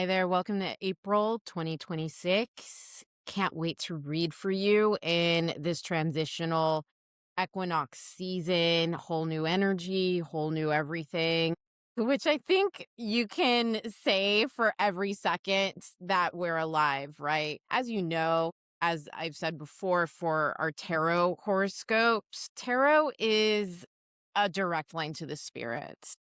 there. Welcome to April 2026. Can't wait to read for you in this transitional Equinox season. Whole new energy, whole new everything, which I think you can say for every second that we're alive, right? As you know, as I've said before, for our tarot horoscopes, tarot is a direct line to the spirits.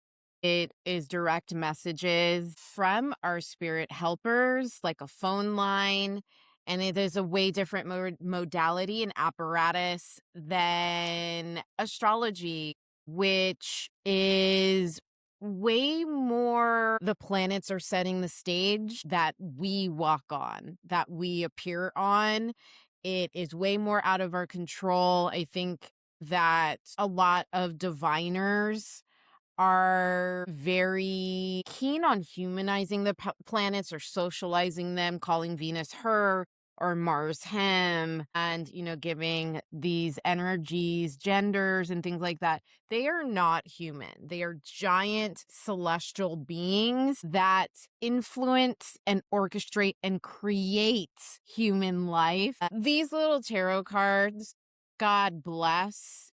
It is direct messages from our spirit helpers, like a phone line. And it is a way different modality and apparatus than astrology, which is way more the planets are setting the stage that we walk on, that we appear on. It is way more out of our control. I think that a lot of diviners are very keen on humanizing the planets or socializing them, calling Venus her or Mars him, and, giving these energies, genders, and things like that. They are not human. They are giant celestial beings that influence and orchestrate and create human life. These little tarot cards, God bless,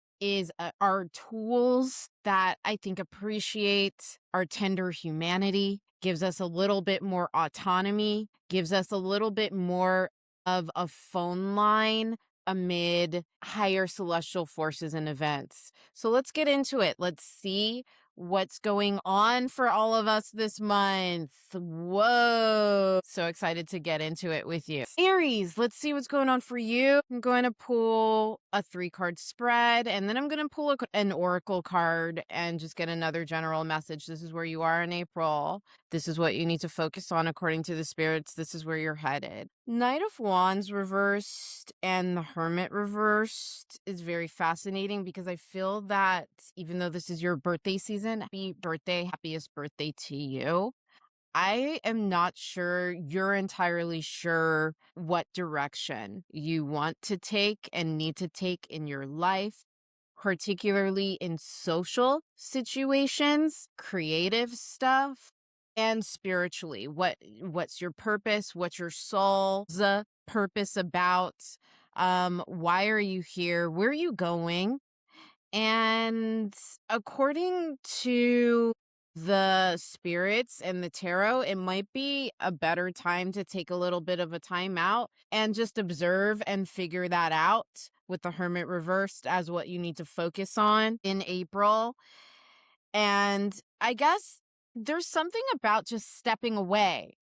are tools that I think appreciate our tender humanity, gives us a little bit more autonomy, gives us a little bit more of a phone line amid higher celestial forces and events. So let's get into it. Let's see what's going on for all of us this month. Whoa. So excited to get into it with you. Aries, let's see what's going on for you. I'm going to pull a 3-card spread, and then I'm going to pull an oracle card and just get another general message. This is where you are in April. This is what you need to focus on according to the spirits. This is where you're headed. Knight of Wands reversed and the Hermit reversed is very fascinating because I feel that even though this is your birthday season, happy birthday, happiest birthday to you. I am not sure you're entirely sure what direction you want to take and need to take in your life, particularly in social situations, creative stuff, and spiritually. What's your purpose? What's your soul's purpose about? Why are you here? Where are you going? And according to the spirits and the tarot, it might be a better time to take a little bit of a time out and just observe and figure that out, with the Hermit reversed as what you need to focus on in April. And I guess there's something about just stepping away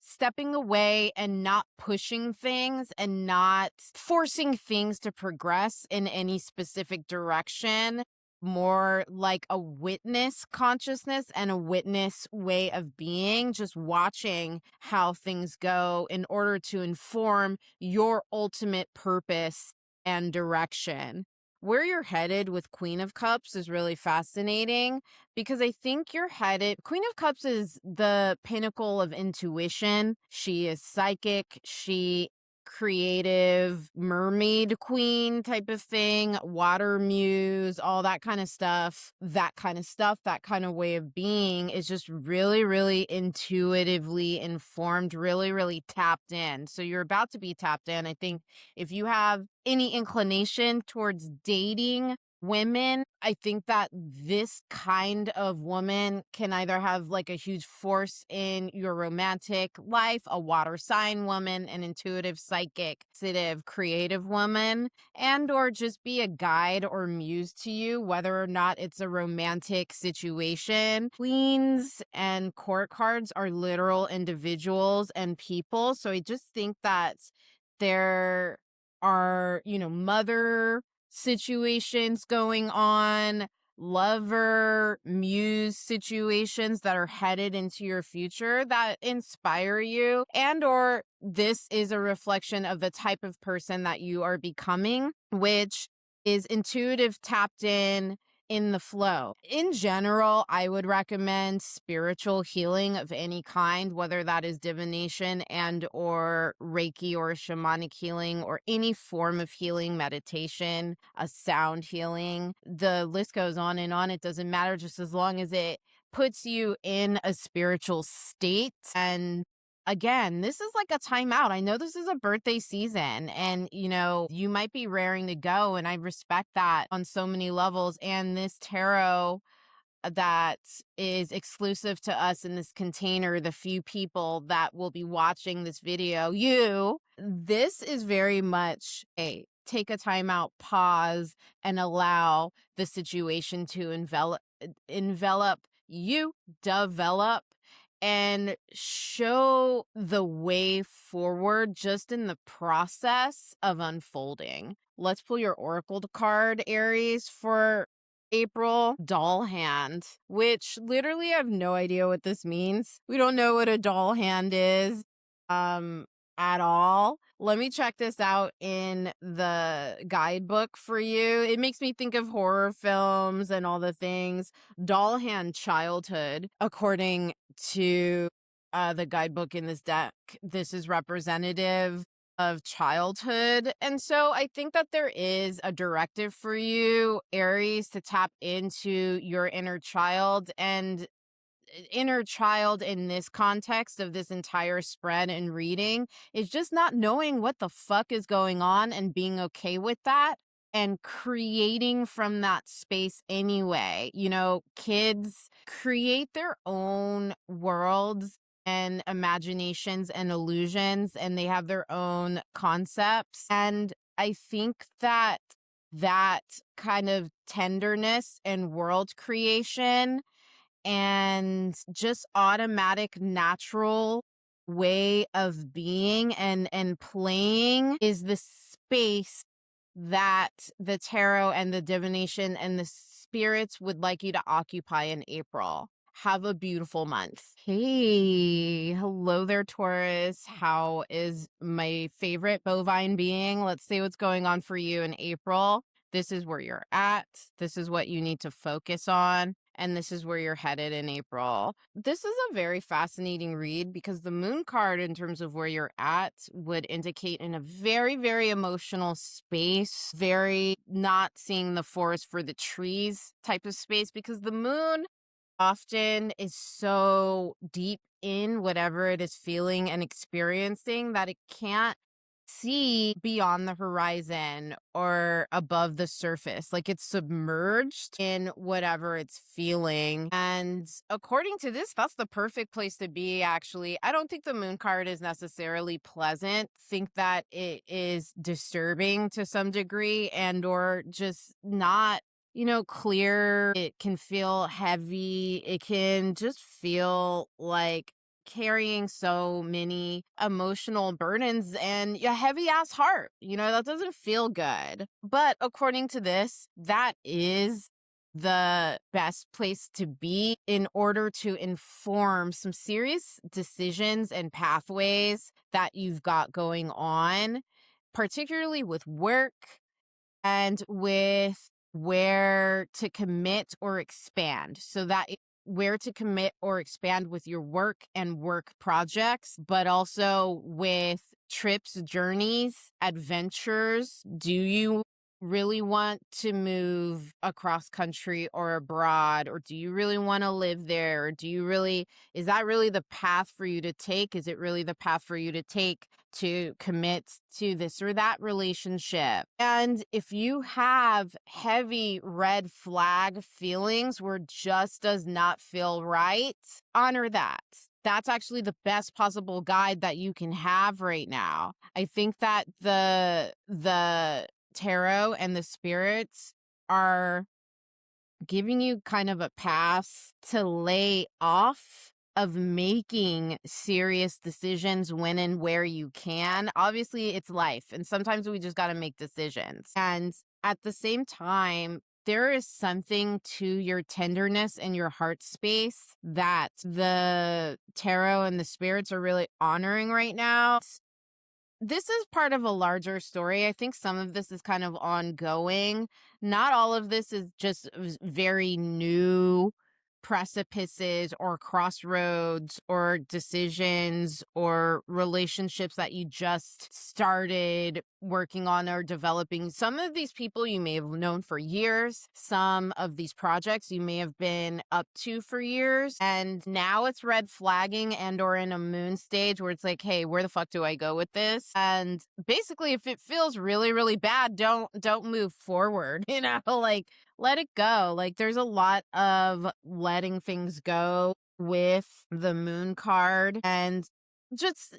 and not pushing things and not forcing things to progress in any specific direction. More like a witness consciousness and a witness way of being, just watching how things go in order to inform your ultimate purpose and direction. Where you're headed with Queen of Cups is really fascinating because I think you're headed. Queen of Cups is the pinnacle of intuition. She is psychic. She creative mermaid queen type of thing, water muse, all that kind of stuff, that kind of way of being is just really, really intuitively informed, really, really tapped in. So you're about to be tapped in. I think if you have any inclination towards dating women, I think that this kind of woman can either have like a huge force in your romantic life, a water sign woman, an intuitive, psychic, sensitive, creative woman, and or just be a guide or muse to you, whether or not it's a romantic situation. Queens and court cards are literal individuals and people. So I just think that there are, mother situations going on, lover, muse situations that are headed into your future that inspire you, and or this is a reflection of the type of person that you are becoming, which is intuitive, tapped in the flow. In general, I would recommend spiritual healing of any kind, whether that is divination and or Reiki or shamanic healing or any form of healing, meditation, a sound healing. The list goes on and on. It doesn't matter, just as long as it puts you in a spiritual state and again, this is like a timeout. I know this is a birthday season and, you might be raring to go. And I respect that on so many levels. And this tarot that is exclusive to us in this container, the few people that will be watching this video, this is very much a take a time out, pause, and allow the situation to envelop you, develop, and show the way forward just in the process of unfolding. Let's pull your oracle card, Aries, for April. Doll hand, which literally I have no idea what this means. We don't know what a doll hand is at all. Let me check this out in the guidebook for you. It makes me think of horror films and all the things. Doll hand childhood, according to the guidebook in this deck. This is representative of childhood. And so I think that there is a directive for you, Aries, to tap into your inner child. And inner child in this context of this entire spread and reading is just not knowing what the fuck is going on and being okay with that and creating from that space anyway. Kids create their own worlds and imaginations and illusions, and they have their own concepts. And I think that kind of tenderness and world creation and just automatic natural way of being and playing is the space that the tarot and the divination and the spirits would like you to occupy in April. Have a beautiful month. Hey, hello there, Taurus. How is my favorite bovine being? Let's see what's going on for you in April. This is where you're at. This is what you need to focus on. And this is where you're headed in April. This is a very fascinating read because the moon card, in terms of where you're at, would indicate in a very, very emotional space, very not seeing the forest for the trees type of space, because the moon often is so deep in whatever it is feeling and experiencing that it can't see beyond the horizon or above the surface. Like it's submerged in whatever it's feeling. And according to this, that's the perfect place to be, actually. I don't think the moon card is necessarily pleasant. Think that it is disturbing to some degree and or just not clear. It can feel heavy. It can just feel like carrying so many emotional burdens and a heavy ass heart. That doesn't feel good. But according to this, that is the best place to be in order to inform some serious decisions and pathways that you've got going on, particularly with work and with where to commit or expand. So that where to commit or expand with your work and work projects, but also with trips, journeys, adventures. Do you really want to move across country or abroad? Or do you really want to live there? Or is that really the path for you to take? Is it really the path for you to take to commit to this or that relationship? And if you have heavy red flag feelings where just does not feel right, honor that. That's actually the best possible guide that you can have right now. I think that the tarot and the spirits are giving you kind of a pass to lay off of making serious decisions when and where you can. Obviously, it's life, and sometimes we just got to make decisions. And at the same time, there is something to your tenderness and your heart space that the tarot and the spirits are really honoring right now. This is part of a larger story. I think some of this is kind of ongoing. Not all of this is just very new precipices or crossroads or decisions or relationships that you just started working on or developing. Some of these people you may have known for years. Some of these projects you may have been up to for years. And now it's red flagging and or in a moon stage where it's like, hey, where the fuck do I go with this? And basically, if it feels really, really bad, don't move forward, like let it go. Like there's a lot of letting things go with the moon card, and just,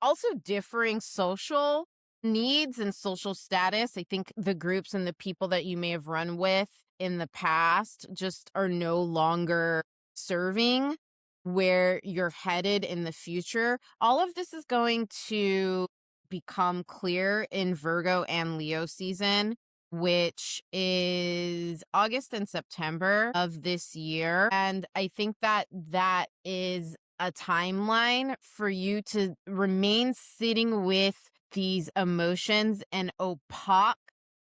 also differing social needs and social status. I think the groups and the people that you may have run with in the past just are no longer serving where you're headed in the future. All of this is going to become clear in Virgo and Leo season, which is August and September of this year. And I think that that is a timeline for you to remain sitting with these emotions and opaque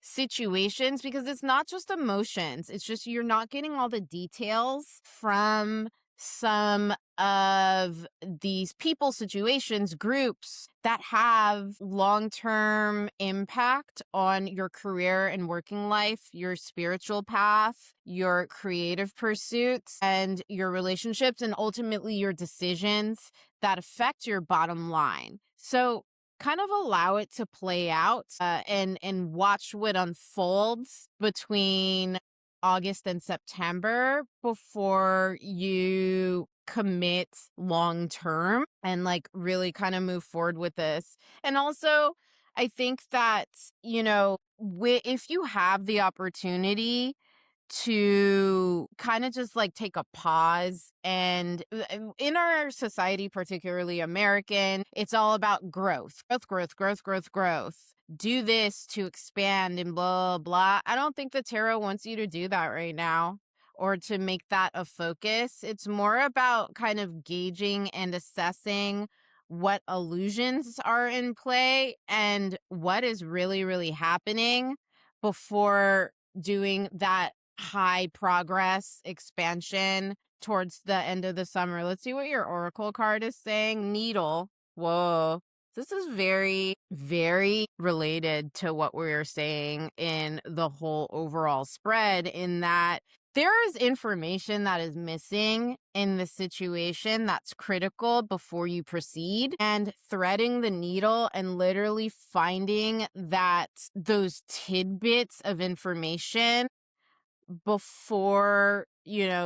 situations, because it's not just emotions. It's just you're not getting all the details from some of these people, situations, groups that have long-term impact on your career and working life, your spiritual path, your creative pursuits, and your relationships, and ultimately your decisions that affect your bottom line. So kind of allow it to play out, and watch what unfolds between August and September before you commit long term and like really kind of move forward with this. And also, I think that, if you have the opportunity to kind of just like take a pause, and in our society, particularly American, it's all about growth. Do this to expand and blah, blah. I don't think the tarot wants you to do that right now or to make that a focus. It's more about kind of gauging and assessing what illusions are in play and what is really, really happening before doing that high progress expansion towards the end of the summer. Let's see what your oracle card is saying. Needle. Whoa. This is very, very related to what we were saying in the whole overall spread, in that there is information that is missing in the situation that's critical before you proceed, and threading the needle and literally finding that those tidbits of information before,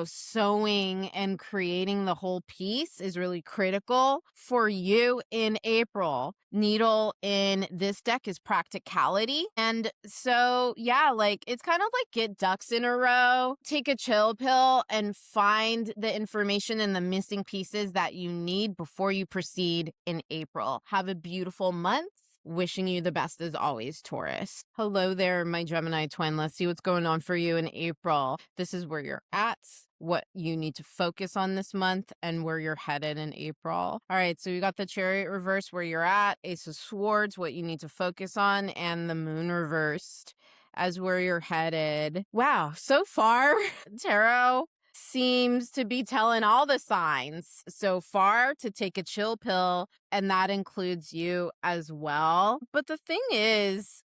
sewing and creating the whole piece is really critical for you in April. Needle in this deck is practicality. And so, yeah, like it's kind of like get ducks in a row, take a chill pill and find the information and the missing pieces that you need before you proceed in April. Have a beautiful month. Wishing you the best as always, Taurus. Hello there, my Gemini twin. Let's see what's going on for you in April. This is where you're at, what you need to focus on this month, and where you're headed in April. All right, so we got the Chariot reverse where you're at, Ace of Swords, what you need to focus on, and the Moon reversed as where you're headed. Wow, so far, tarot seems to be telling all the signs so far to take a chill pill, and that includes you as well. But the thing is,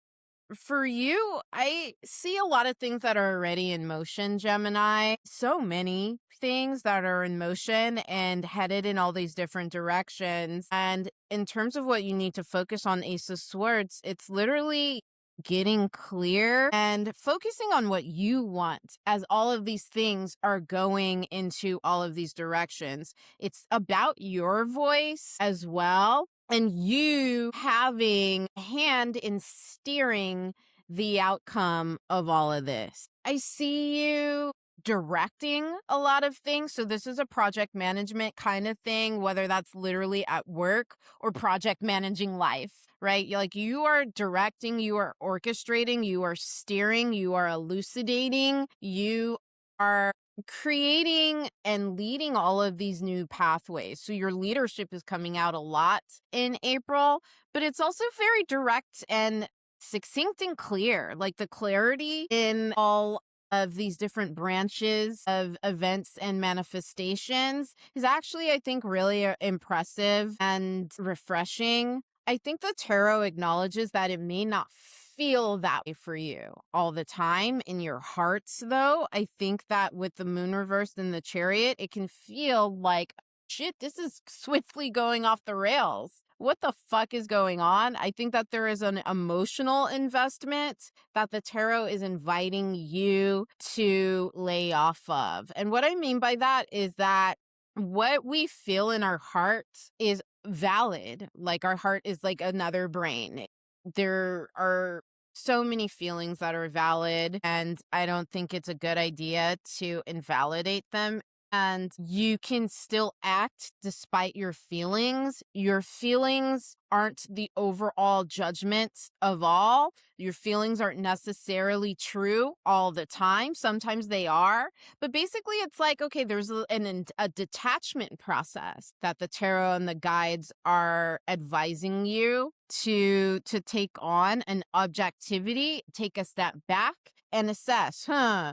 for you, I see a lot of things that are already in motion, Gemini. So many things that are in motion and headed in all these different directions. And in terms of what you need to focus on, Ace of Swords, it's literally getting clear and focusing on what you want as all of these things are going into all of these directions. It's about your voice as well, and you having a hand in steering the outcome of all of this. I see you directing a lot of things. So this is a project management kind of thing, whether that's literally at work or project managing life, right? Like you are directing, you are orchestrating, you are steering, you are elucidating, you are creating and leading all of these new pathways. So your leadership is coming out a lot in April, but it's also very direct and succinct and clear. Like the clarity in all of these different branches of events and manifestations is actually, I think, really impressive and refreshing. I think the tarot acknowledges that it may not feel that way for you all the time in your hearts, though. I think that with the moon reversed in the chariot, it can feel like, shit, this is swiftly going off the rails. What the fuck is going on? I think that there is an emotional investment that the tarot is inviting you to lay off of. And what I mean by that is that what we feel in our heart is valid. Like, our heart is like another brain. There are so many feelings that are valid, and I don't think it's a good idea to invalidate them. And you can still act despite your feelings. Your feelings aren't the overall judgment of all. Your feelings aren't necessarily true all the time. Sometimes they are. But basically, it's like, okay, there's a detachment process that the tarot and the guides are advising you to take on, an objectivity, take a step back and assess,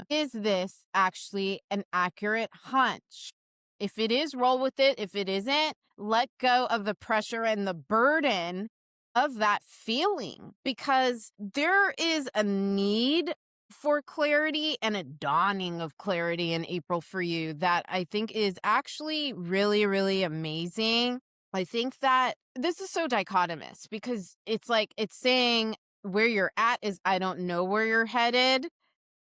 is this actually an accurate hunch? If it is, roll with it. If it isn't, let go of the pressure and the burden of that feeling, because there is a need for clarity and a dawning of clarity in April for you that I think is actually really, really amazing. I think that this is so dichotomous because it's like, it's saying where you're at is, I don't know where you're headed,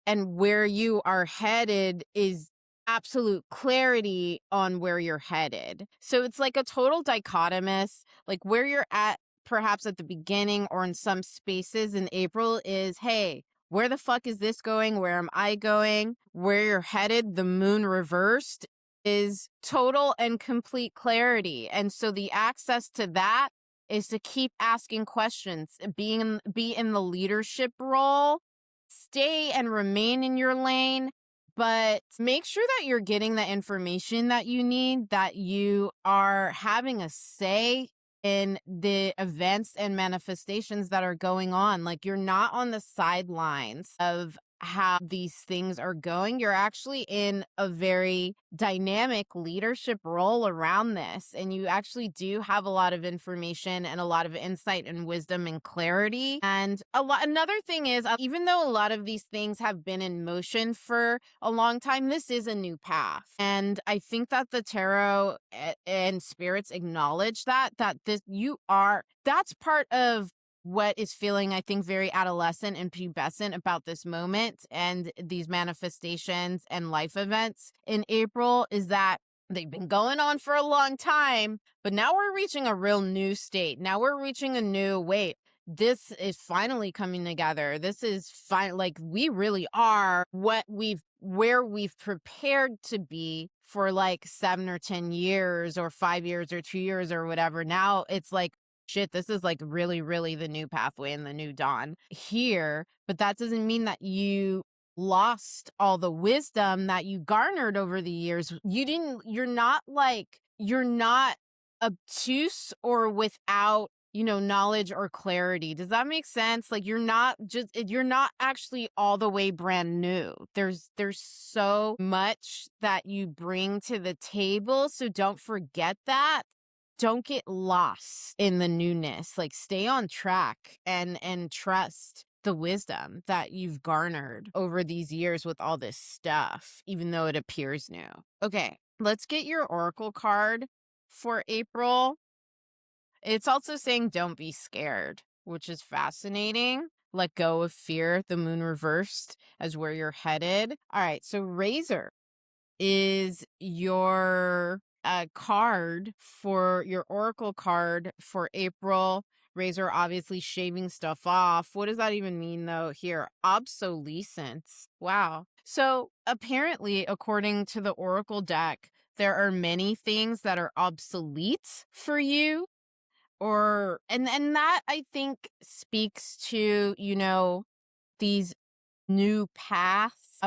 and where you are headed is absolute clarity on where you're headed. So it's like a total dichotomous, like where you're at perhaps at the beginning or in some spaces in April is, hey, where the fuck is this going? Where am I going? Where you're headed, the moon reversed, is total and complete clarity. And so the access to that is to keep asking questions, be in the leadership role, stay and remain in your lane, but make sure that you're getting the information that you need, that you are having a say in the events and manifestations that are going on. Like, you're not on the sidelines of how these things are going. You're actually in a very dynamic leadership role around this. And you actually do have a lot of information and a lot of insight and wisdom and clarity. And another thing is, even though a lot of these things have been in motion for a long time, this is a new path. And I think that the tarot and spirits acknowledge that that's part of what is feeling, I think, very adolescent and pubescent about this moment and these manifestations and life events in April, is that they've been going on for a long time, but now we're reaching a real new state. Now we're reaching a new, wait, this is finally coming together. This is like, we really are where we've prepared to be for like 7 or 10 years or 5 years or 2 years or whatever. Now it's like, shit, this is like really, really the new pathway and the new dawn here. But that doesn't mean that you lost all the wisdom that you garnered over the years. You're not obtuse or without, knowledge or clarity. Does that make sense? Like, you're not actually all the way brand new. There's so much that you bring to the table. So don't forget that. Don't get lost in the newness. Like, stay on track and trust the wisdom that you've garnered over these years with all this stuff, even though it appears new. Okay, let's get your oracle card for April. It's also saying don't be scared, which is fascinating. Let go of fear. The moon reversed as where you're headed. All right, so Razor is your card for your oracle card for April. Razor, obviously shaving stuff off. What does that even mean, though? Here, obsolescence. Wow. So apparently, according to the oracle deck, there are many things that are obsolete for you, and that, I think, speaks to, these new paths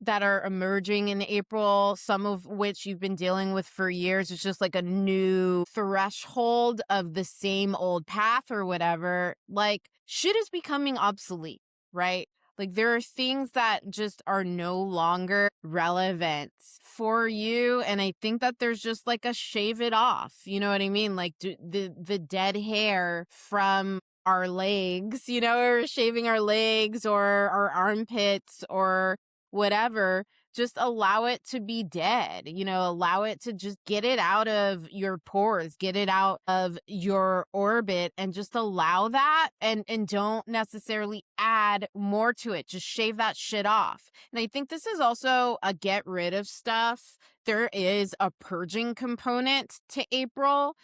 that are emerging in April, some of which you've been dealing with for years. It's just like a new threshold of the same old path or whatever. Like, shit is becoming obsolete, right? Like, there are things that just are no longer relevant for you. And I think that there's just like a shave it off. You know what I mean? Like, the dead hair from our legs, or shaving our legs or our armpits or whatever, just allow it to be dead, allow it to just get it out of your pores, get it out of your orbit, and just allow that, and don't necessarily add more to it. Just shave that shit off. And I think this is also a get rid of stuff. There is a purging component to April,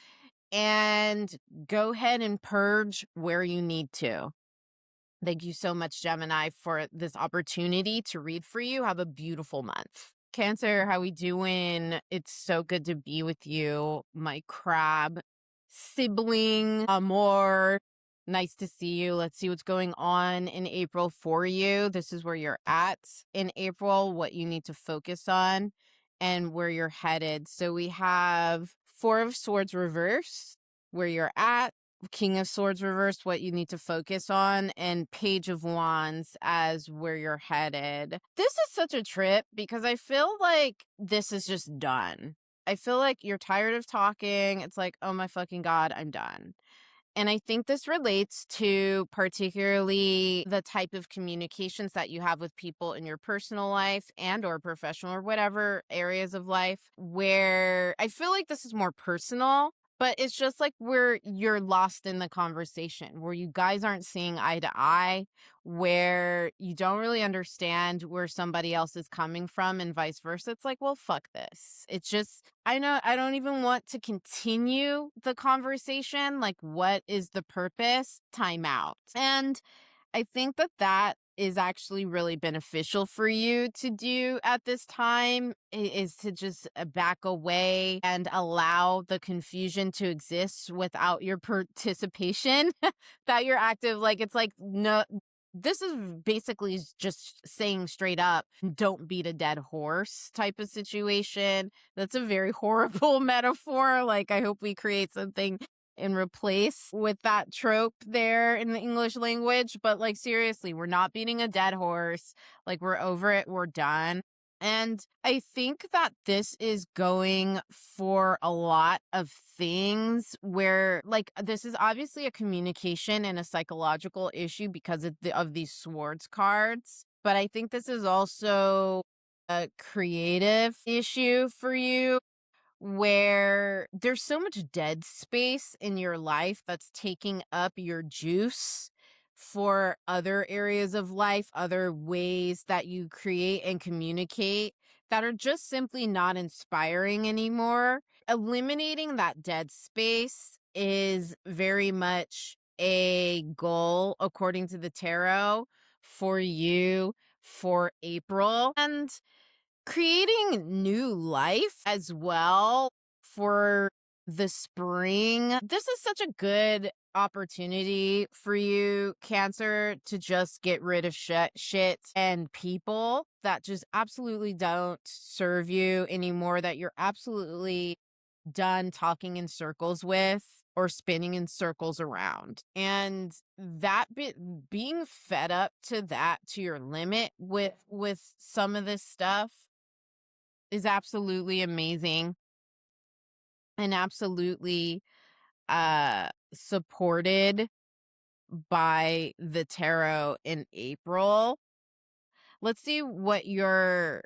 and go ahead and purge where you need to. Thank you so much, Gemini, for this opportunity to read for you. Have a beautiful month. Cancer, how we doing? It's so good to be with you, my crab sibling, amor. Nice to see you. Let's see what's going on in April for you. This is where you're at in April, what you need to focus on, and where you're headed. So we have Four of Swords reversed, where you're at, King of Swords reversed, what you need to focus on, and Page of Wands as where you're headed. This is such a trip because I feel like this is just done. I feel like you're tired of talking. It's like, oh my fucking God, I'm done. And I think this relates to particularly the type of communications that you have with people in your personal life and or professional or whatever areas of life, where I feel like this is more personal, but it's just like where you're lost in the conversation, where you guys aren't seeing eye to eye, where you don't really understand where somebody else is coming from and vice versa. It's like, well, fuck this. It's just, I know I don't even want to continue the conversation. Like, what is the purpose? Timeout. And I think that is actually really beneficial for you to do at this time, is to just back away and allow the confusion to exist without your participation, that you're active. Like, it's like, no, this is basically just saying straight up, don't beat a dead horse type of situation. That's a very horrible metaphor. Like, I hope we create something and replace with that trope there in the English language. But like, seriously, we're not beating a dead horse. Like, we're over it. We're done. And I think that this is going for a lot of things where, like, this is obviously a communication and a psychological issue because of these swords cards. But I think this is also a creative issue for you, where there's so much dead space in your life that's taking up your juice for other areas of life, other ways that you create and communicate that are just simply not inspiring anymore. Eliminating that dead space is very much a goal, according to the tarot, for you for April. And creating new life as well for the spring. This is such a good opportunity for you, Cancer, to just get rid of shit and people that just absolutely don't serve you anymore, that you're absolutely done talking in circles with or spinning in circles around. And that being fed up to that, to your limit with some of this stuff, is absolutely amazing and absolutely supported by the tarot in April. Let's see what your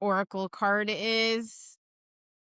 oracle card is,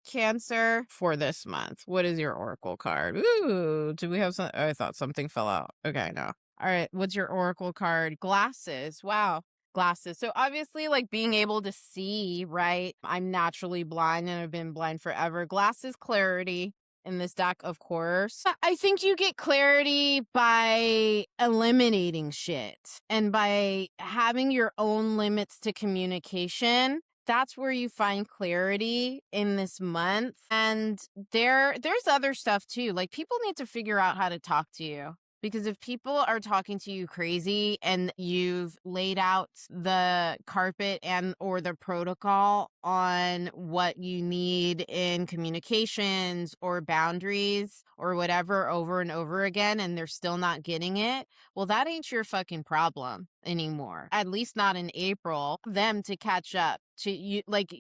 Cancer, for this month. What is your oracle card? Ooh, do we have some? Oh, I thought something fell out. Okay, no. All right, what's your oracle card? Glasses. Wow. Glasses. So obviously, like, being able to see, right? I'm naturally blind and I've been blind forever. Glasses, clarity in this deck, of course. I think you get clarity by eliminating shit and by having your own limits to communication. That's where you find clarity in this month. And there's other stuff too. Like, people need to figure out how to talk to you. Because if people are talking to you crazy and you've laid out the carpet and or the protocol on what you need in communications or boundaries or whatever over and over again, and they're still not getting it, well, that ain't your fucking problem anymore. At least not in April. Them to catch up to you. Like,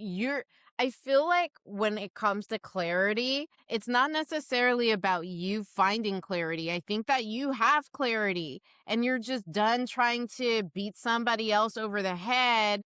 I feel like when it comes to clarity, it's not necessarily about you finding clarity. I think that you have clarity and you're just done trying to beat somebody else over the head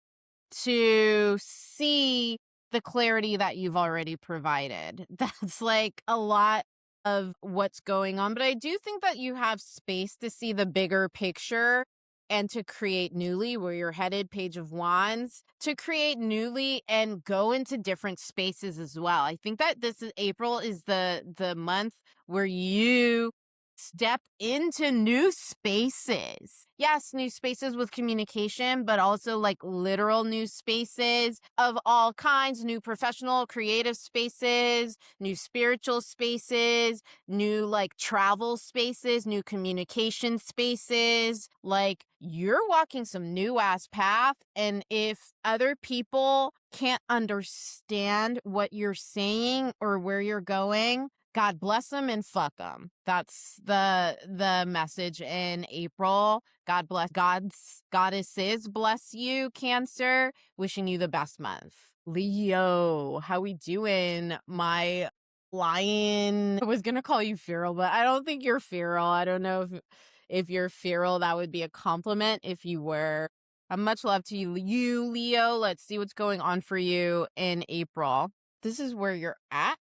to see the clarity that you've already provided. That's like a lot of what's going on. But I do think that you have space to see the bigger picture and to create newly, where you're headed, Page of Wands, to create newly and go into different spaces as well. I think that April is the month where you step into new spaces. Yes, new spaces with communication, but also like literal new spaces of all kinds, new professional, creative spaces, new spiritual spaces, new like travel spaces, new communication spaces. Like, you're walking some new ass path. And if other people can't understand what you're saying or where you're going, God bless them and fuck them. That's the message in April. God bless, goddesses bless you, Cancer. Wishing you the best month. Leo, how we doing? My lion. I was gonna call you feral, but I don't think you're feral. I don't know if you're feral. That would be a compliment if you were. Much love to you, Leo. Let's see what's going on for you in April. This is where you're at,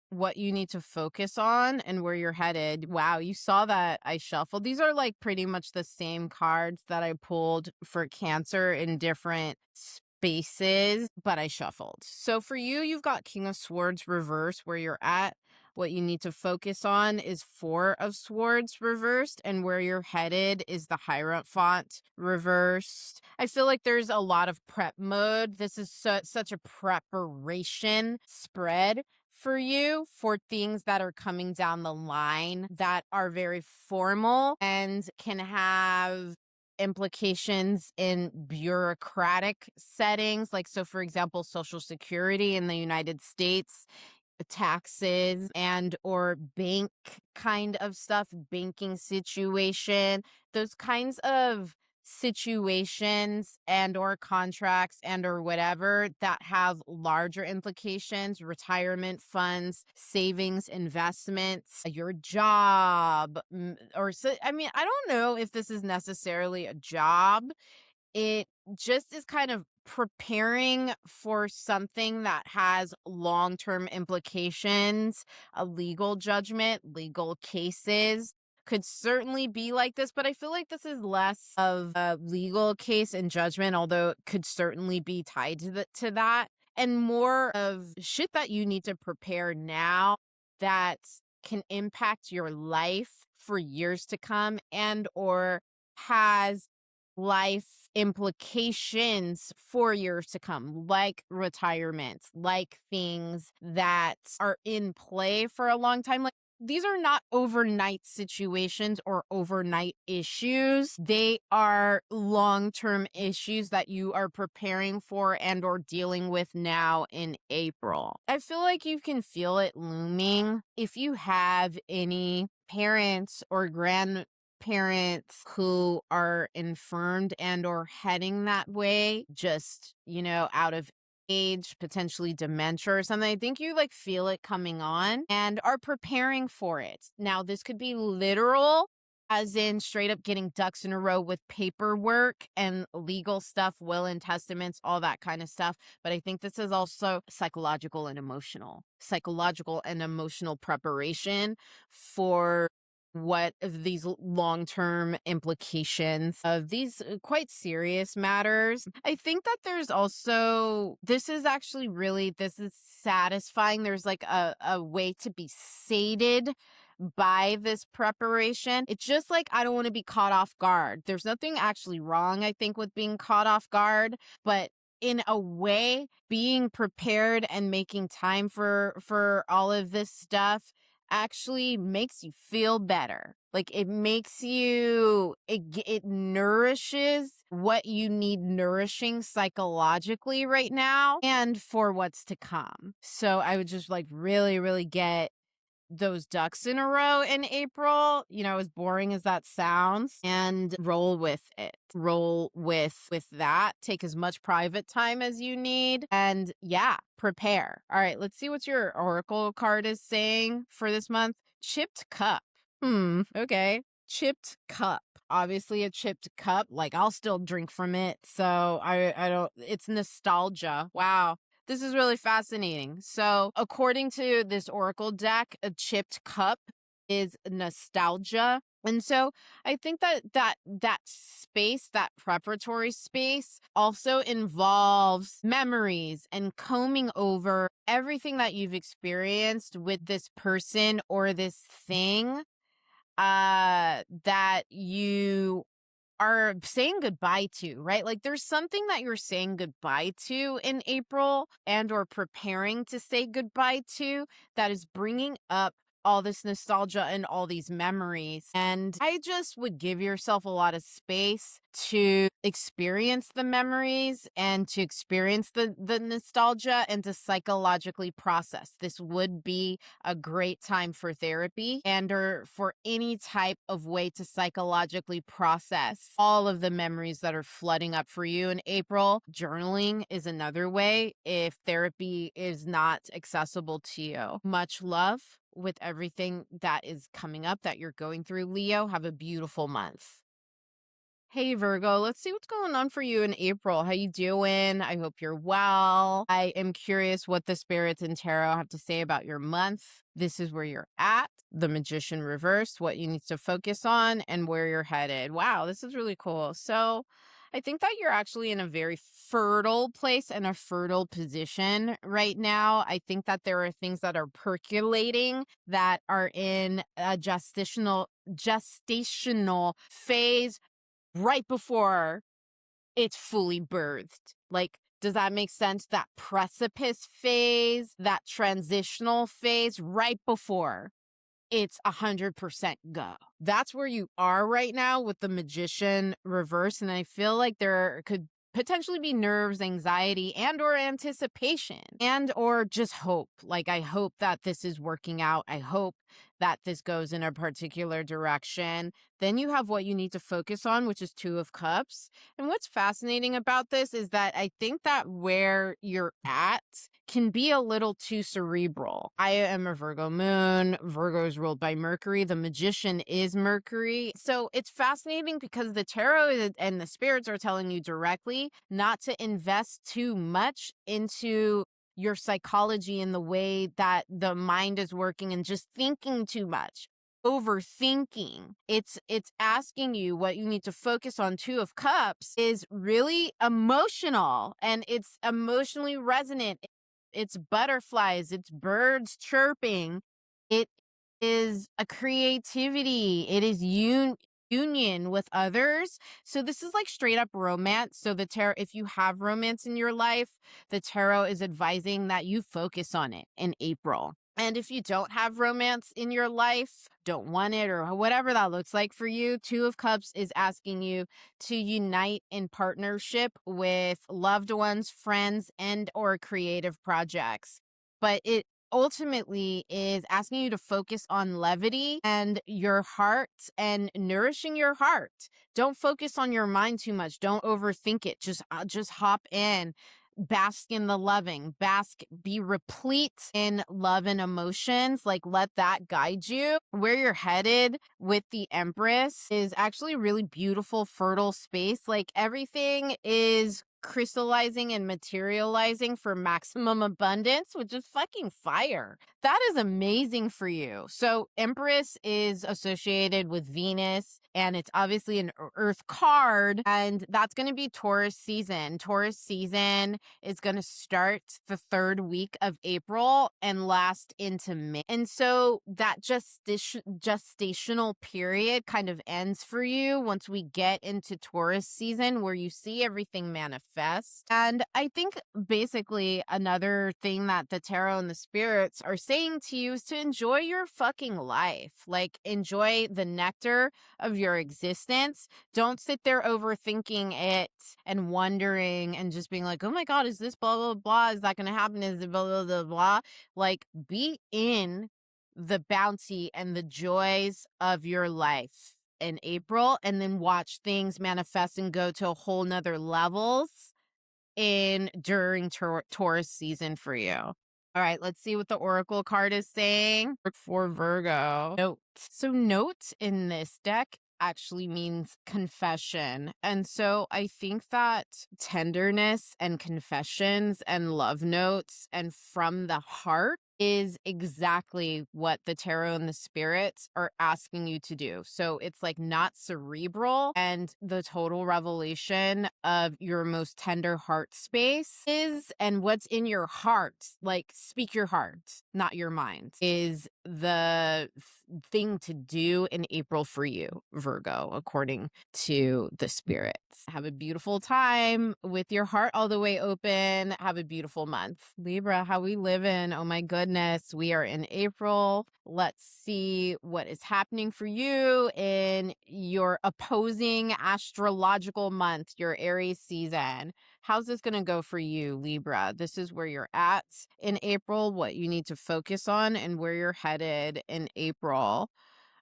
what you need to focus on, and where you're headed. Wow, you saw that I shuffled. These are like pretty much the same cards that I pulled for Cancer in different spaces, but I shuffled. So for you, you've got King of Swords reversed, where you're at. What you need to focus on is Four of Swords reversed, and where you're headed is the Hierophant reversed. I feel like there's a lot of prep mode. This is such a preparation spread for you for things that are coming down the line that are very formal and can have implications in bureaucratic settings. Like, so for example, Social Security in the United States, taxes and or bank kind of stuff, banking situation, those kinds of situations and or contracts and or whatever that have larger implications, retirement funds, savings, investments, your job, or so. I mean, I don't know if this is necessarily a job. It just is kind of preparing for something that has long-term implications. A legal judgment, legal cases could certainly be like this, but I feel like this is less of a legal case and judgment, although it could certainly be tied to that, and more of shit that you need to prepare now that can impact your life for years to come, and or has life implications for years to come, like retirement, like things that are in play for a long time. Like, these are not overnight situations or overnight issues. They are long-term issues that you are preparing for and or dealing with now in April. I feel like you can feel it looming. If you have any parents or grandparents who are infirmed and or heading that way, just, out of age, potentially dementia or something, I think you like feel it coming on and are preparing for it. Now, this could be literal, as in straight up getting ducks in a row with paperwork and legal stuff, will and testaments, all that kind of stuff. But I think this is also psychological and emotional preparation for what these long-term implications of these quite serious matters. I think that there's also, this is satisfying. There's like a way to be sated by this preparation. It's just like, I don't want to be caught off guard. There's nothing actually wrong, I think, with being caught off guard, but in a way, being prepared and making time for all of this stuff actually makes you feel better. Like it makes you, it nourishes what you need nourishing psychologically right now and for what's to come. So I would just like really, really get those ducks in a row in April, as boring as that sounds, and roll with it. Roll with that. Take as much private time as you need. And yeah, prepare. All right, let's see what your oracle card is saying for this month. Chipped cup. Okay. Chipped cup. Obviously a chipped cup. Like I'll still drink from it. So I don't, it's nostalgia. Wow. This is really fascinating. So, according to this oracle deck, a chipped cup is nostalgia. And so I think that space, that preparatory space also involves memories and combing over everything that you've experienced with this person or this thing that you are saying goodbye to, right? Like there's something that you're saying goodbye to in April and or preparing to say goodbye to that is bringing up all this nostalgia and all these memories. And I just would give yourself a lot of space to experience the memories and to experience the nostalgia and to psychologically process. This would be a great time for therapy and or for any type of way to psychologically process all of the memories that are flooding up for you in April. Journaling is another way if therapy is not accessible to you. Much love with everything that is coming up that you're going through, Leo. Have a beautiful month. Hey Virgo, let's see what's going on for you in April. How you doing? I hope you're well. I am curious what the spirits and tarot have to say about your month. This is where you're at, the Magician reversed, what you need to focus on, and where you're headed. Wow, this is really cool. So I think that you're actually in a very fertile place and a fertile position right now. I think that there are things that are percolating that are in a gestational phase right before it's fully birthed. Like, does that make sense? That precipice phase, that transitional phase right before it's 100% go. That's where you are right now with the Magician reverse. And I feel like there could potentially be nerves, anxiety, and or anticipation and or just hope. Like, I hope that this is working out. I hope that this goes in a particular direction. Then you have what you need to focus on, which is Two of Cups. And what's fascinating about this is that I think that where you're at can be a little too cerebral. I am a Virgo moon. Virgo is ruled by Mercury. The Magician is Mercury. So it's fascinating because the tarot and the spirits are telling you directly not to invest too much into your psychology and the way that the mind is working and just thinking too much. Overthinking. It's asking you what you need to focus on. Two of Cups is really emotional and it's emotionally resonant. It's butterflies, it's birds chirping. It is a creativity. It is union with others. So this is like straight up romance. So the tarot, if you have romance in your life, the tarot is advising that you focus on it in April. And if you don't have romance in your life, don't want it, or whatever that looks like for you, Two of Cups is asking you to unite in partnership with loved ones, friends, and or creative projects. But it ultimately is asking you to focus on levity and your heart and nourishing your heart. Don't focus on your mind too much. Don't overthink it. Just hop in. Bask in the loving, be replete in love and emotions. Like, let that guide you. Where you're headed with the Empress is actually really beautiful, fertile space. Like, everything is crystallizing and materializing for maximum abundance, which is fucking fire. That is amazing for you. So Empress is associated with Venus, and it's obviously an Earth card, and that's going to be Taurus season. Taurus season is going to start the third week of April and last into May. And so that gestational period kind of ends for you once we get into Taurus season, where you see everything manifest. manifest. And I think basically another thing that the tarot and the spirits are saying to you is to enjoy your fucking life. Like, enjoy the nectar of your existence. Don't sit there overthinking it and wondering and just being like, oh my God, is this blah, blah, blah? Is that going to happen? Is it blah, blah, blah, blah? Like, be in the bounty and the joys of your life in April, and then watch things manifest and go to a whole nother levels during Taurus season for you. All right, let's see what the Oracle card is saying for Virgo. Note. So note in this deck actually means confession. And so I think that tenderness and confessions and love notes and from the heart is exactly what the tarot and the spirits are asking you to do. So it's like not cerebral, and the total revelation of your most tender heart space is, and what's in your heart, like speak your heart, not your mind, is the thing to do in April for you, Virgo, according to the spirits. Have a beautiful time with your heart all the way open. Have a beautiful month. Libra, how we living? Oh my goodness. We are in April. Let's see what is happening for you in your opposing astrological month, your Aries season. How's this going to go for you, Libra? This is where you're at in April, what you need to focus on, and where you're headed in April.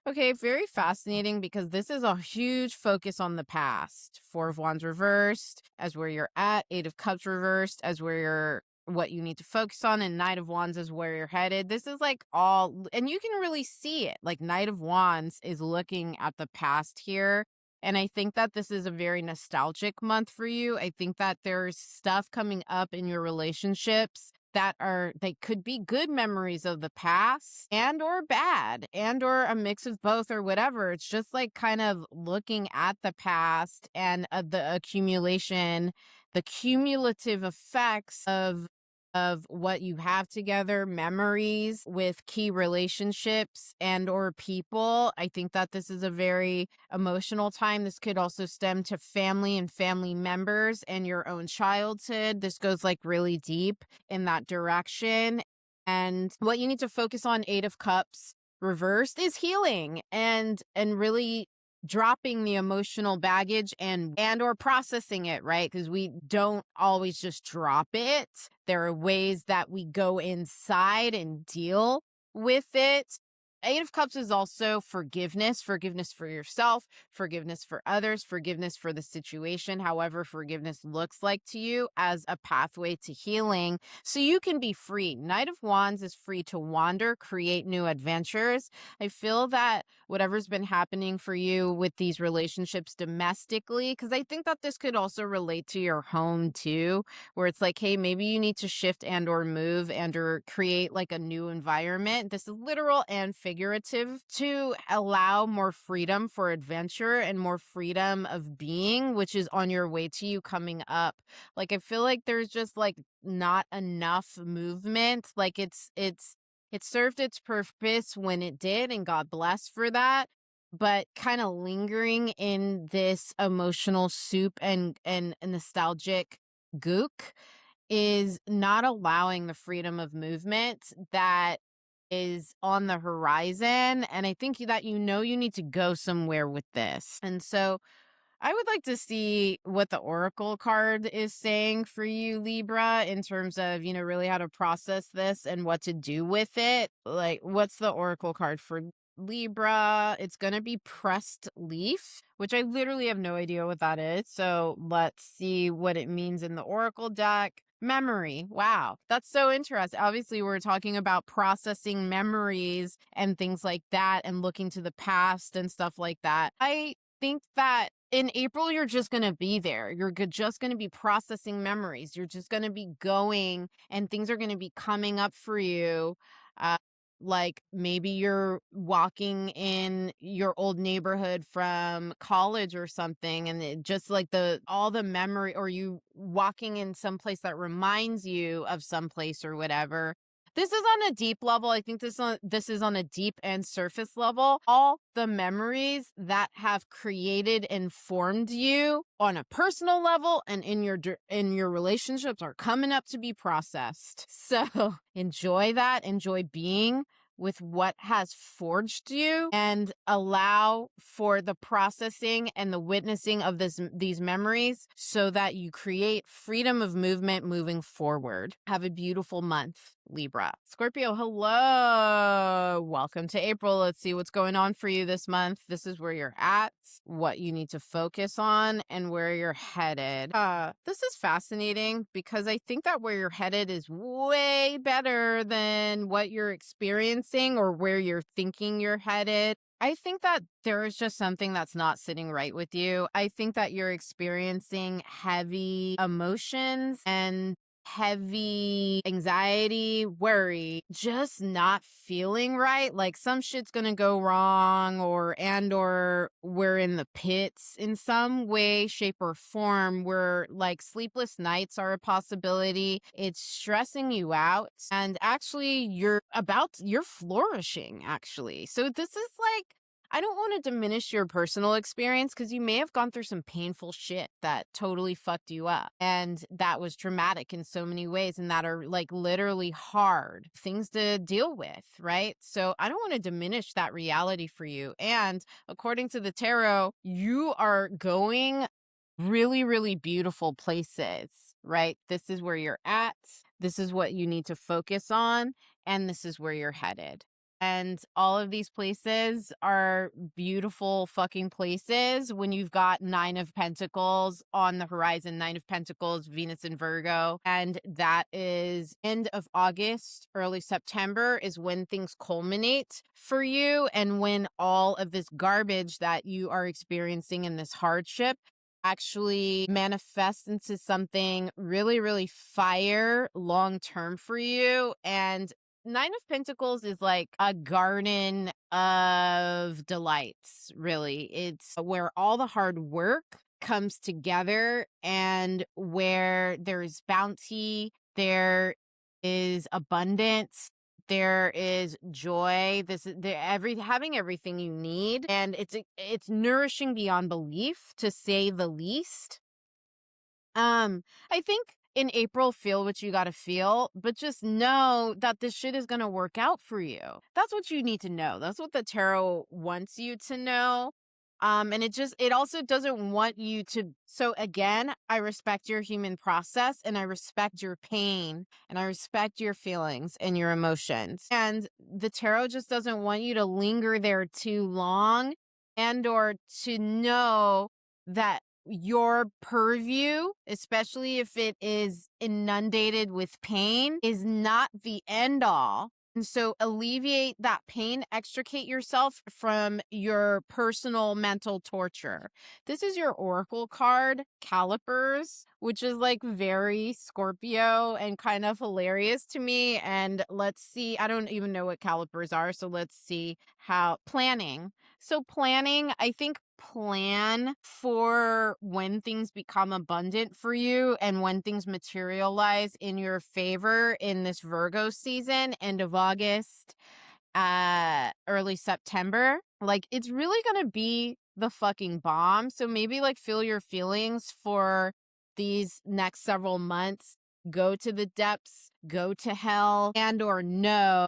Okay, very fascinating, because this is a huge focus on the past. Four of Wands reversed as where you're at. Eight of Cups reversed as where you're, what you need to focus on, and Knight of Wands is where you're headed. This is like all, and you can really see it. Like Knight of Wands is looking at the past here. And I think that this is a very nostalgic month for you. I think that there's stuff coming up in your relationships that they could be good memories of the past and or bad and or a mix of both or whatever. It's just like kind of looking at the past and the accumulation, the cumulative effects of what you have together, memories with key relationships and or people. I think that this is a very emotional time. This could also stem to family and family members and your own childhood. This goes like really deep in that direction. And what you need to focus on, Eight of Cups reversed, is healing and really dropping the emotional baggage and or processing it, right? Because we don't always just drop it. There are ways that we go inside and deal with it. Eight of Cups is also forgiveness for yourself, forgiveness for others, forgiveness for the situation, however forgiveness looks like to you, as a pathway to healing so you can be free. Knight of Wands is free to wander, create new adventures. I feel that whatever's been happening for you with these relationships domestically, because I think that this could also relate to your home too, where it's like, hey, maybe you need to shift and or move and or create like a new environment. This is literal and figurative, to allow more freedom for adventure and more freedom of being, which is on your way to you coming up. Like, I feel like there's just like not enough movement. Like it served its purpose when it did, and God bless for that. But kind of lingering in this emotional soup and nostalgic gook is not allowing the freedom of movement that is on the horizon. And I think that you need to go somewhere with this. And so I would like to see what the Oracle card is saying for you, Libra, in terms of, really how to process this and what to do with it. Like, what's the Oracle card for Libra? It's going to be Pressed Leaf, which I literally have no idea what that is. So let's see what it means in the Oracle deck. Memory. Wow. That's so interesting. Obviously, we're talking about processing memories and things like that and looking to the past and stuff like that. I think that in April, you're just going to be there. You're just going to be processing memories. You're just going to be going, and things are going to be coming up for you. Like maybe you're walking in your old neighborhood from college or something, and it just like all the memory, or you walking in some place that reminds you of some place or whatever. This is on a deep level. I think this is on a deep and surface level. All the memories that have created and formed you on a personal level and in your relationships are coming up to be processed. So enjoy that. Enjoy being with what has forged you and allow for the processing and the witnessing of these memories so that you create freedom of movement moving forward. Have a beautiful month, Libra. Scorpio, hello. Welcome to April. Let's see what's going on for you this month. This is where you're at, what you need to focus on, and where you're headed. This is fascinating because I think that where you're headed is way better than what you're experiencing or where you're thinking you're headed. I think that there is just something that's not sitting right with you. I think that you're experiencing heavy emotions and heavy anxiety, worry, just not feeling right. Like some shit's gonna go wrong or we're in the pits in some way, shape, or form where like sleepless nights are a possibility. It's stressing you out. And actually you're flourishing actually. So this is like, I don't want to diminish your personal experience because you may have gone through some painful shit that totally fucked you up. And that was traumatic in so many ways and that are like literally hard things to deal with, right? So I don't want to diminish that reality for you. And according to the tarot, you are going really, really beautiful places, right? This is where you're at. This is what you need to focus on. And this is where you're headed. And all of these places are beautiful fucking places when you've got 9 of Pentacles on the horizon, 9 of Pentacles, Venus in Virgo. And that is end of August, early September is when things culminate for you and when all of this garbage that you are experiencing in this hardship actually manifests into something really, really fire long term for you. And 9 of Pentacles is like a garden of delights, really. It's where all the hard work comes together and where there's bounty, there is abundance, there is joy. This is having everything you need, and it's nourishing beyond belief, to say the least. I think in April, feel what you got to feel, but just know that this shit is going to work out for you. That's what you need to know. That's what the tarot wants you to know. And it also doesn't want you to. So again, I respect your human process and I respect your pain and I respect your feelings and your emotions. And the tarot just doesn't want you to linger there too long and or to know that your purview, especially if it is inundated with pain, is not the end all. And so alleviate that pain, extricate yourself from your personal mental torture. This is your oracle card, Calipers, which is like very Scorpio and kind of hilarious to me. And let's see, I don't even know what calipers are. So let's see how planning. So planning, I think plan for when things become abundant for you and when things materialize in your favor in this Virgo season, end of August, early September. Like it's really gonna be the fucking bomb. So maybe like feel your feelings for these next several months. Go to the depths, go to hell, and or know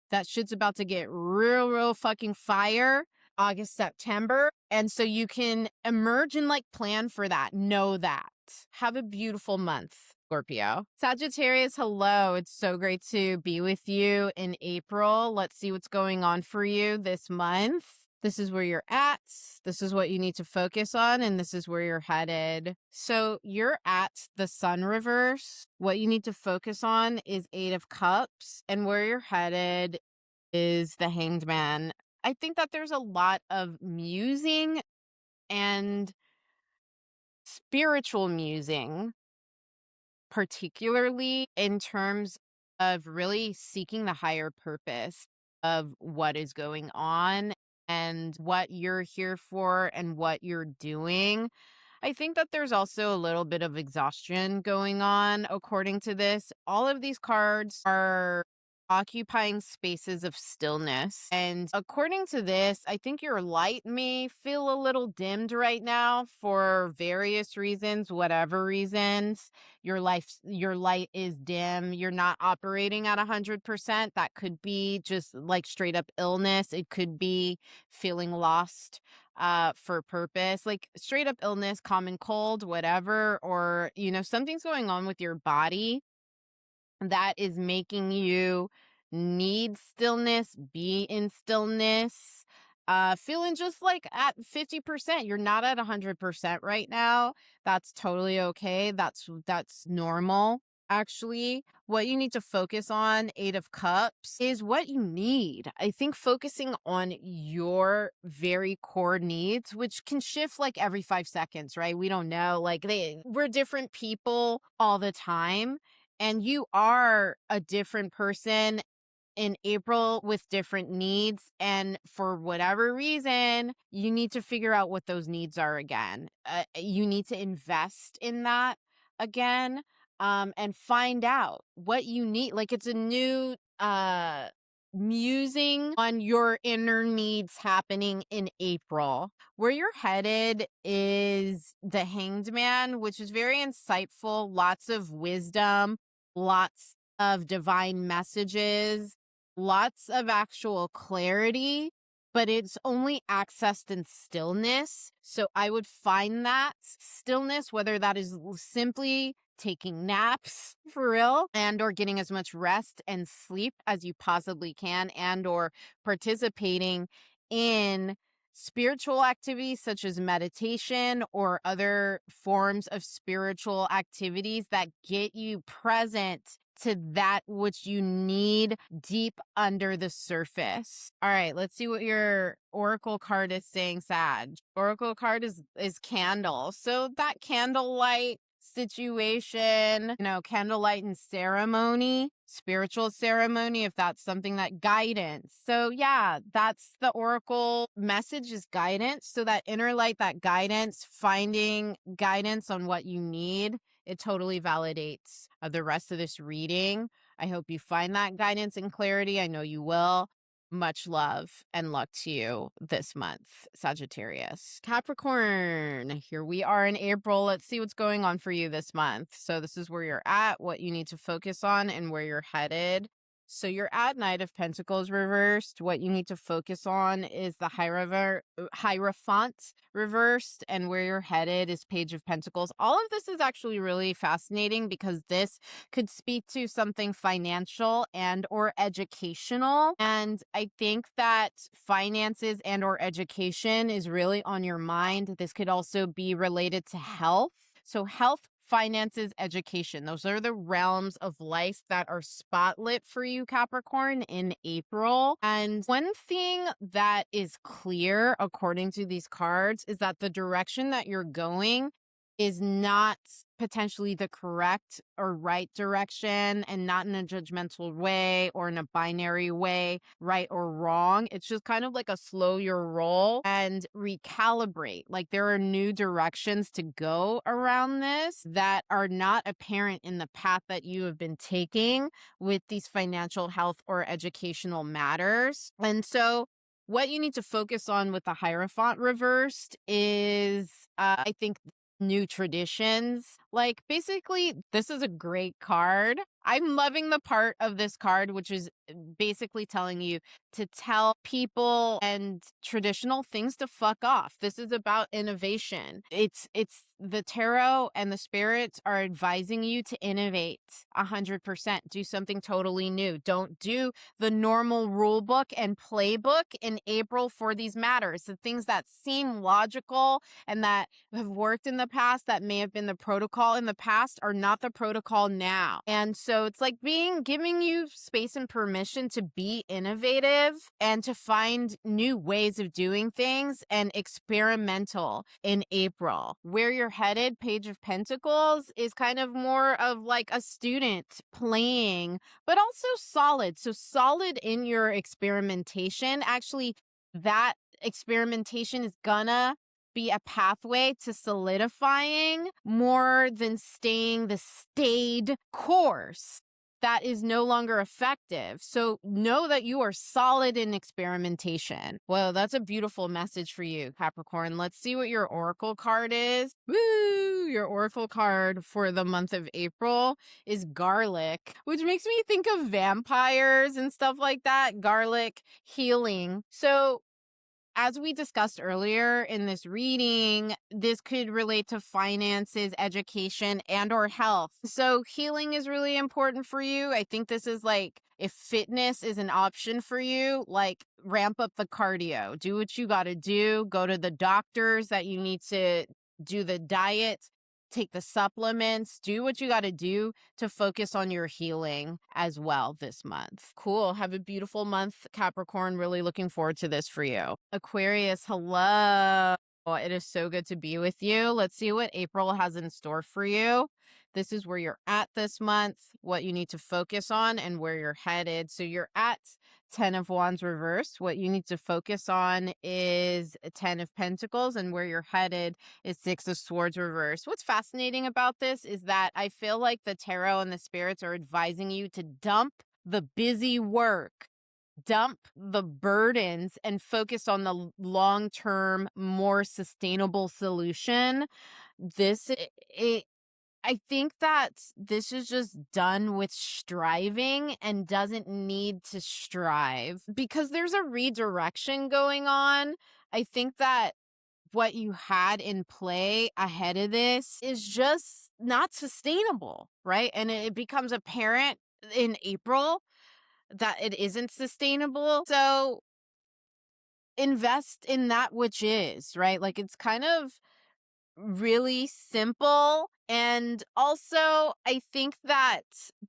that shit's about to get real fucking fire August, September. And so you can emerge and like plan for that. Know that. Have a beautiful month, Scorpio. Sagittarius, hello. It's so great to be with you in April. Let's see what's going on for you this month. This is where you're at. This is what you need to focus on. And this is where you're headed. So you're at the Sun reverse. What you need to focus on is 8 of Cups. And where you're headed is the Hanged Man. I think that there's a lot of musing and spiritual musing, particularly in terms of really seeking the higher purpose of what is going on and what you're here for and what you're doing. I think that there's also a little bit of exhaustion going on according to this. All of these cards are occupying spaces of stillness. And according to this, I think your light may feel a little dimmed right now for various reasons, whatever reasons. Your light is dim. You're not operating at 100%. That could be just like straight up illness. It could be feeling lost for purpose, like straight up illness, common cold, whatever, or something's going on with your body that is making you need stillness, be in stillness, feeling just like at 50%. You're not at 100% right now. That's totally okay. That's normal. Actually, what you need to focus on, Eight of Cups, is what you need. I think focusing on your very core needs, which can shift like every 5 seconds, right? We don't know. Like we're different people all the time. And you are a different person in April with different needs. And for whatever reason, you need to figure out what those needs are again. You need to invest in that again, and find out what you need. Like it's a new musing on your inner needs happening in April. Where you're headed is the Hanged Man, which is very insightful, lots of wisdom, lots of divine messages, lots of actual clarity, but it's only accessed in stillness. So I would find that stillness, whether that is simply taking naps for real and or getting as much rest and sleep as you possibly can, and or participating in spiritual activities such as meditation or other forms of spiritual activities that get you present to that which you need deep under the surface. All right, let's see what your oracle card is saying, Sag. Oracle card is candle. So that candlelight situation, candlelight and ceremony, spiritual ceremony, if that's something, that guidance. So yeah, that's the oracle message, is guidance. So that inner light, that guidance, finding guidance on what you need, it totally validates the rest of this reading. I hope you find that guidance and clarity. I know you will. Much love and luck to you this month, Sagittarius. Capricorn, here we are in April. Let's see what's going on for you this month. So this is where you're at, what you need to focus on, and where you're headed. So you're at Knight of Pentacles reversed. What you need to focus on is the Hierophant reversed, and where you're headed is Page of Pentacles. All of this is actually really fascinating because this could speak to something financial and or educational. And I think that finances and or education is really on your mind. This could also be related to health. So health, finances, education. Those are the realms of life that are spotlit for you, Capricorn, in April. And one thing that is clear, according to these cards, is that the direction that you're going is not potentially the correct or right direction, and not in a judgmental way or in a binary way, right or wrong. It's just kind of like a slow your roll and recalibrate. Like there are new directions to go around this that are not apparent in the path that you have been taking with these financial, health, or educational matters. And so what you need to focus on with the Hierophant reversed is, I think, new traditions. Like basically, this is a great card. I'm loving the part of this card which is basically telling you to tell people and traditional things to fuck off. This is about innovation. It's the tarot and the spirits are advising you to innovate 100%. Do something totally new. Don't do the normal rule book and playbook in April for these matters. The things that seem logical and that have worked in the past, that may have been the protocol in the past, are not the protocol now. And so it's like giving you space and permission to be innovative and to find new ways of doing things and experimental in April. Where you're headed, Page of Pentacles, is kind of more of like a student playing, but also solid. So solid in your experimentation. Actually, that experimentation is gonna be a pathway to solidifying more than staying the staid course. that is no longer effective. So know that you are solid in experimentation. Well, that's a beautiful message for you, Capricorn. Let's see what your oracle card is. Woo! Your oracle card for the month of April is garlic, which makes me think of vampires and stuff like that. Garlic, healing. So as we discussed earlier in this reading, this could relate to finances, education, and or health. So healing is really important for you. I think this is like, if fitness is an option for you, like ramp up the cardio, do what you got to do, go to the doctors that you need to do the diet, take the supplements, do what you got to do to focus on your healing as well this month. Cool. Have a beautiful month, Capricorn. Really looking forward to this for you. Aquarius, hello. It is so good to be with you. Let's see what April has in store for you. This is where you're at this month, what you need to focus on, and where you're headed. So you're at 10 of Wands reversed. What you need to focus on is 10 of Pentacles, and where you're headed is 6 of Swords reversed. What's fascinating about this is that I feel like the tarot and the spirits are advising you to dump the busy work, dump the burdens, and focus on the long-term, more sustainable solution. I think that this is just done with striving and doesn't need to strive because there's a redirection going on. I think that what you had in play ahead of this is just not sustainable, right? And it becomes apparent in April that it isn't sustainable. So invest in that which is, right? Like, it's kind of really simple. And also, I think that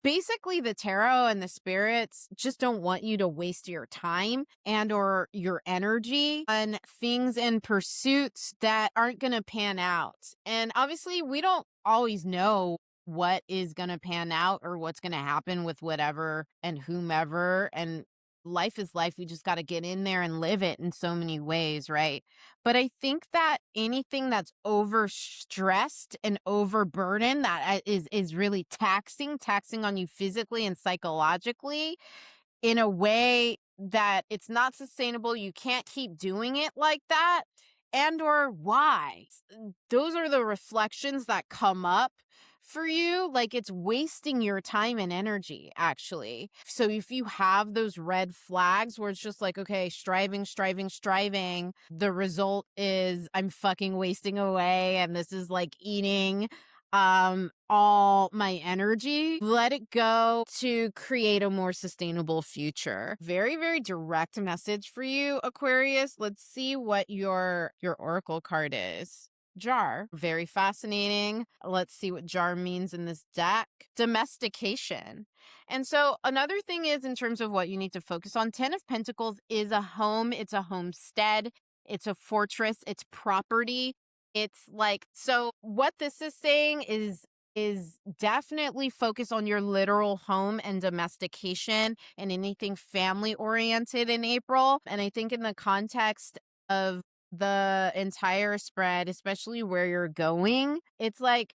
basically the tarot and the spirits just don't want you to waste your time and or your energy on things and pursuits that aren't going to pan out. And obviously, we don't always know what is going to pan out or what's going to happen with whatever and whomever. And life is life. We just got to get in there and live it in so many ways, right? But I think that anything that's overstressed and overburdened that is really taxing on you physically and psychologically in a way that it's not sustainable. You can't keep doing it like that. And or why? Those are the reflections that come up for you. Like, it's wasting your time and energy, actually. So if you have those red flags where it's just like, okay, striving, the result is I'm fucking wasting away and this is like eating all my energy, let it go to create a more sustainable future. Very, very direct message for you, Aquarius. Let's see what your oracle card is. Jar. Very fascinating. Let's see what jar means in this deck. Domestication. And so another thing is, in terms of what you need to focus on, 10 of Pentacles is a home. It's a homestead. It's a fortress. It's property. It's like, so what this is saying is definitely focus on your literal home and domestication and anything family oriented in April. And I think in the context of the entire spread, especially where you're going, it's like,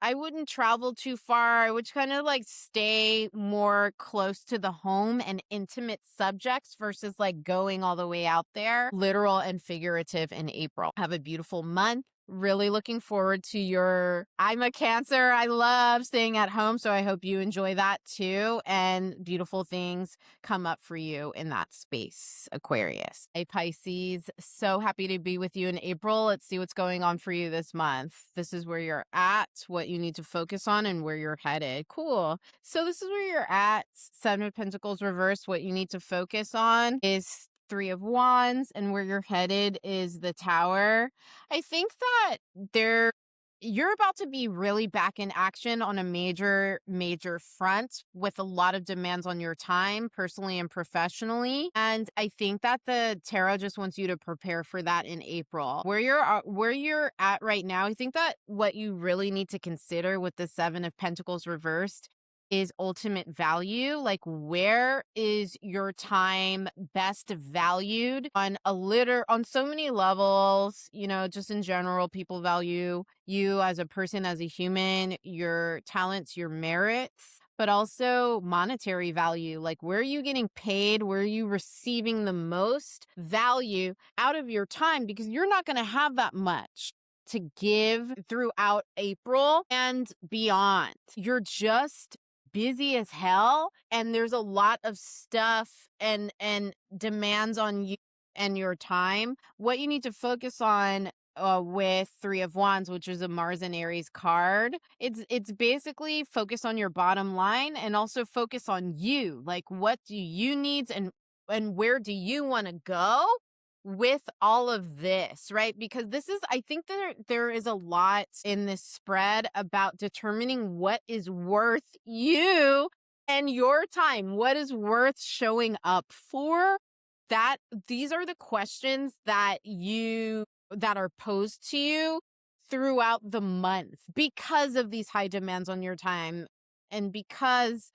I wouldn't travel too far. I would kind of like stay more close to the home and intimate subjects versus like going all the way out there, literal and figurative, in April. Have a beautiful month. Really looking forward to I'm a Cancer. I love staying at home, so I hope you enjoy that too. And beautiful things come up for you in that space, Aquarius. Hey, Pisces, so happy to be with you in April. Let's see what's going on for you this month. This is where you're at, what you need to focus on, and where you're headed. Cool. So this is where you're at. 7 of Pentacles reversed. What you need to focus on is 3 of Wands, and where you're headed is the Tower. I think that you're about to be really back in action on a major front with a lot of demands on your time, personally and professionally. And I think that the tarot just wants you to prepare for that in April. Where you're at right now, I think that what you really need to consider with the 7 of Pentacles reversed is ultimate value. Like, where is your time best valued on so many levels? You know, just in general, people value you as a person, as a human, your talents, your merits. but also monetary value. Like, where are you getting paid? Where are you receiving the most value out of your time? Because you're not going to have that much to give throughout April and beyond. You're just busy as hell, and there's a lot of stuff and demands on you and your time. What you need to focus on with Three of Wands, which is a Mars and Aries card, it's basically focus on your bottom line and also focus on you. Like, what do you need and where do you want to go with all of this, right? Because this is, I think there is a lot in this spread about determining what is worth you and your time, what is worth showing up for. That these are the questions that are posed to you throughout the month because of these high demands on your time and because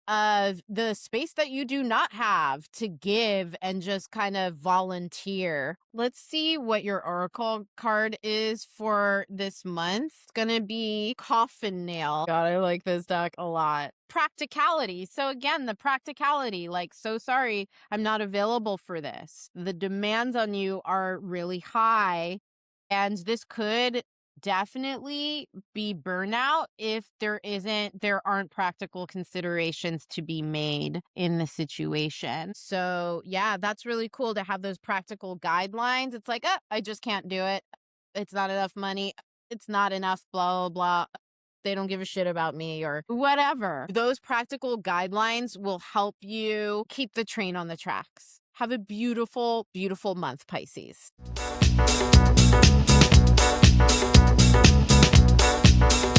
of the space that you do not have to give and just kind of volunteer. Let's see what your oracle card is for this month. It's gonna be Coffin Nail. God, I like this deck a lot. Practicality. So again, the practicality, like, so sorry, I'm not available for this. The demands on you are really high, and this could definitely be burnout if there aren't practical considerations to be made in the situation. So yeah, that's really cool to have those practical guidelines. It's like, I just can't do it. It's not enough money. It's not enough, blah, blah, blah. They don't give a shit about me or whatever. Those practical guidelines will help you keep the train on the tracks. Have a beautiful, beautiful month, Pisces.